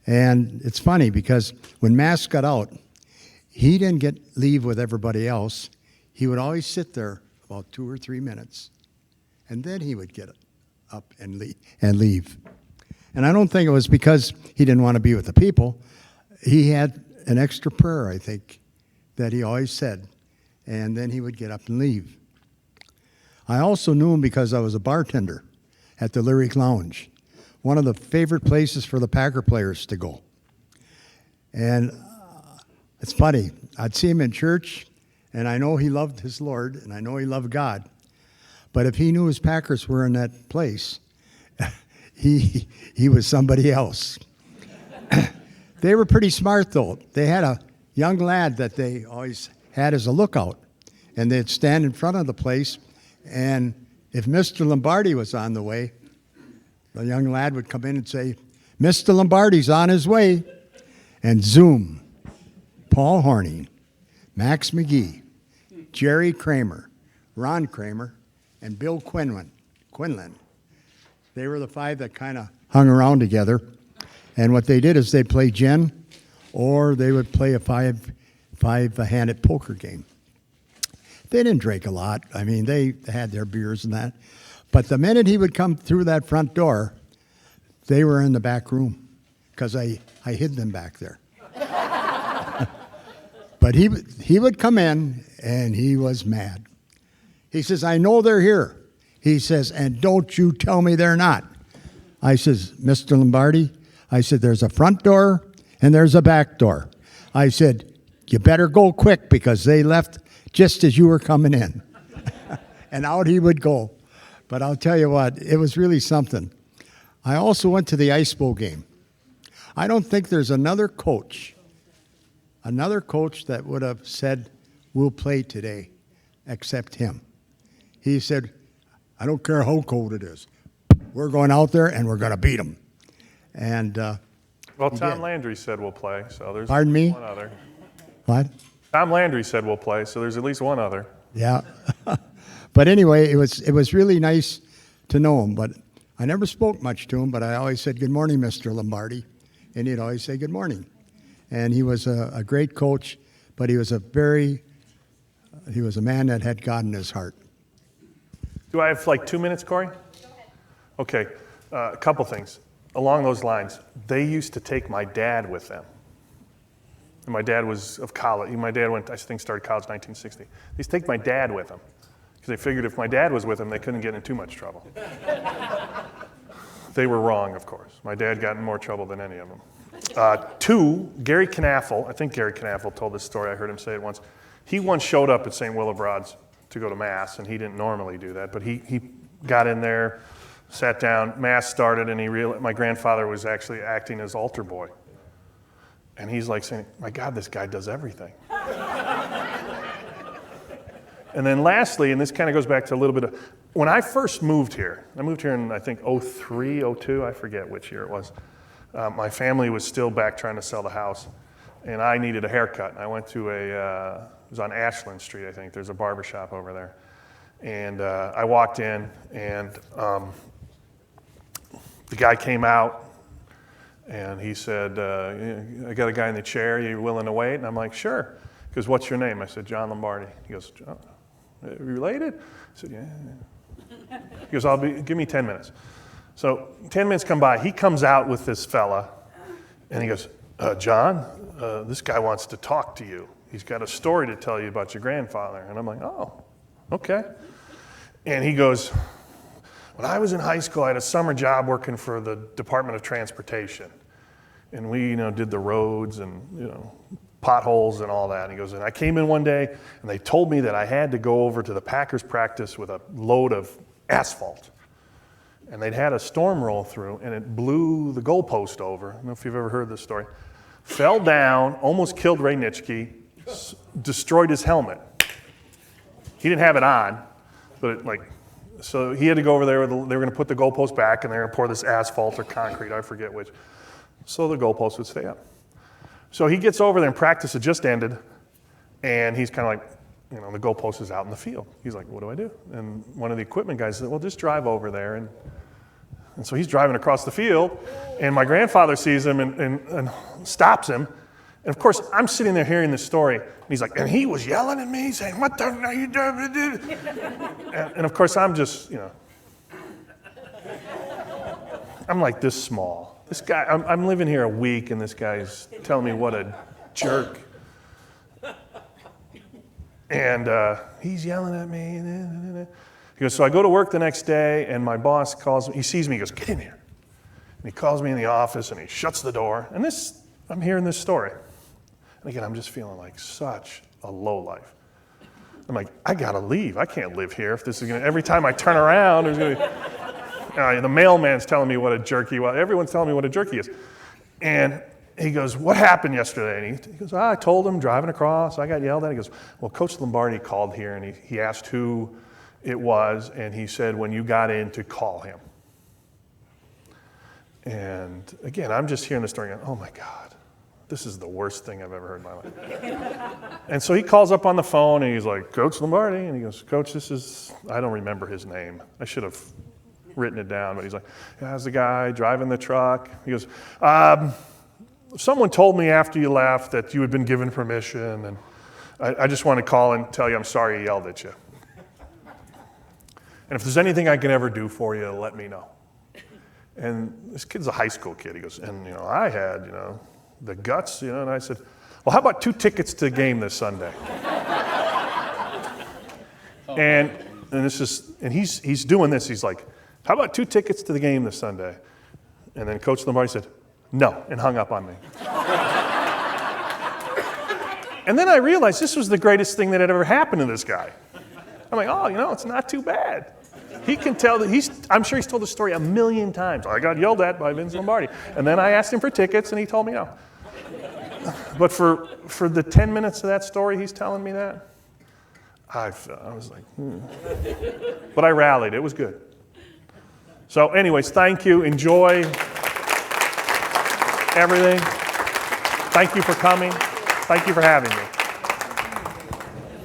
And it's funny because when Mass got out, he didn't get leave with everybody else. He would always sit there about 2 or 3 minutes, and then he would get up and leave. And I don't think it was because he didn't want to be with the people. He had an extra prayer, I think, that he always said, and then he would get up and leave. I also knew him because I was a bartender at the Lyric Lounge, one of the favorite places for the Packer players to go. And it's funny, I'd see him in church, and I know he loved his Lord, and I know he loved God. But if he knew his Packers were in that place, he was somebody else. They were pretty smart, though. They had a young lad that they always had as a lookout, and they'd stand in front of the place, and if Mr. Lombardi was on the way, the young lad would come in and say, Mr. Lombardi's on his way. And zoom, Paul Horning, Max McGee, Jerry Kramer, Ron Kramer, and Bill Quinlan. They were the 5 that kind of hung around together. And what they did is they'd play gin, or they would play a five-handed poker game. They didn't drink a lot. I mean, they had their beers and that. But the minute he would come through that front door, they were in the back room because I hid them back there. But he would come in, and he was mad. He says, I know they're here. He says, and don't you tell me they're not. I says, Mr. Lombardi, I said, there's a front door and there's a back door. I said, you better go quick because they left just as you were coming in. And out he would go. But I'll tell you what, it was really something. I also went to the Ice Bowl game. I don't think there's another coach that would have said, we'll play today, except him. He said, I don't care how cold it is. We're going out there and we're going to beat them. And Well, Tom Landry said we'll play, so there's Pardon me? one other. what? Tom Landry said we'll play, so there's at least one other. Yeah. But anyway, it was really nice to know him. But I never spoke much to him, but I always said, "Good morning, Mr. Lombardi." And he'd always say, "Good morning." And he was a great coach, but he was a man that had God in his heart. Do I have like 2 minutes, Corey? Go ahead. Okay, a couple things. Along those lines, they used to take my dad with them. And my dad was of college. My dad started college in 1960. They used to take my dad with them because they figured if my dad was with them, they couldn't get in too much trouble. They were wrong, of course. My dad got in more trouble than any of them. Two, Gary Knaffel, I think Gary Knaffel told this story, I heard him say it once. He once showed up at St. Willibrod's to go to Mass, and he didn't normally do that, but he got in there, sat down, Mass started, and he realized my grandfather was actually acting as altar boy. And he's like saying, "My God, this guy does everything." And then lastly, and this kind of goes back to a little bit of, when I first moved here, I moved here in, I think, 03, 02, I forget which year it was. My family was still back trying to sell the house, and I needed a haircut. And I went to it was on Ashland Street, I think. There's a barber shop over there. And I walked in, and the guy came out, and he said, "I got a guy in the chair. Are you willing to wait?" And I'm like, "Sure." He goes, "What's your name?" I said, "John Lombardi." He goes, "John, are you related?" I said, "Yeah." He goes, "Give me 10 minutes." So 10 minutes come by. He comes out with this fella, and he goes, "John, this guy wants to talk to you. He's got a story to tell you about your grandfather." And I'm like, "Oh, okay." And he goes, "When I was in high school, I had a summer job working for the Department of Transportation. And we, did the roads and, potholes and all that." And he goes, "And I came in one day, and they told me that I had to go over to the Packers practice with a load of asphalt. And they'd had a storm roll through, and it blew the goalpost over." I don't know if you've ever heard this story. Fell down, almost killed Ray Nitschke, destroyed his helmet. He didn't have it on, but so he had to go over there. They were going to put the goalpost back, and they were going to pour this asphalt or concrete, I forget which, so the goalpost would stay up. So he gets over there, and practice had just ended, and he's kind of like, the goalpost is out in the field. He's like, "What do I do?" And one of the equipment guys said, "Well, just drive over there." And so he's driving across the field, and my grandfather sees him and stops him. And of course, I'm sitting there hearing this story, and he's like, "And he was yelling at me, saying, 'What the are you doing?'" And of course, I'm just, I'm like this small. This guy, I'm living here a week, and this guy's telling me what a jerk. And he's yelling at me. He goes, so I go to work the next day, and my boss calls me. He sees me, he goes, "Get in here." And he calls me in the office, and he shuts the door. And I'm hearing this story. And again, I'm just feeling like such a lowlife. I'm like, I got to leave. I can't live here if this is going to, every time I turn around, there's going to be, the mailman's telling me what a jerk he was. Everyone's telling me what a jerk he is. And he goes, "What happened yesterday?" And he goes, "I told him driving across. I got yelled at." He goes, "Well, Coach Lombardi called here, and he asked who it was, and he said when you got in to call him." And again, I'm just hearing the story going, oh my God, this is the worst thing I've ever heard in my life. And so he calls up on the phone, and he's like, "Coach Lombardi." And he goes, "Coach, I don't remember his name. I should have written it down." But he's like, "How's the guy driving the truck?" He goes, "Someone told me after you left that you had been given permission, and I just want to call and tell you I'm sorry he yelled at you. And if there's anything I can ever do for you, let me know." And this kid's a high school kid. He goes, "And, I had, the guts, And I said, "Well, how about 2 tickets to the game this Sunday?" And he's doing this. He's like, "How about 2 tickets to the game this Sunday?" And then Coach Lombardi said, "No," and hung up on me. And then I realized this was the greatest thing that had ever happened to this guy. I'm like, oh, it's not too bad. He can tell that I'm sure he's told the story 1,000,000 times. "I got yelled at by Vince Lombardi." And then I asked him for tickets, and he told me no. But for the 10 minutes of that story he's telling me that, I was like, But I rallied. It was good. So anyways, thank you. Enjoy everything. Thank you for coming. Thank you for having me.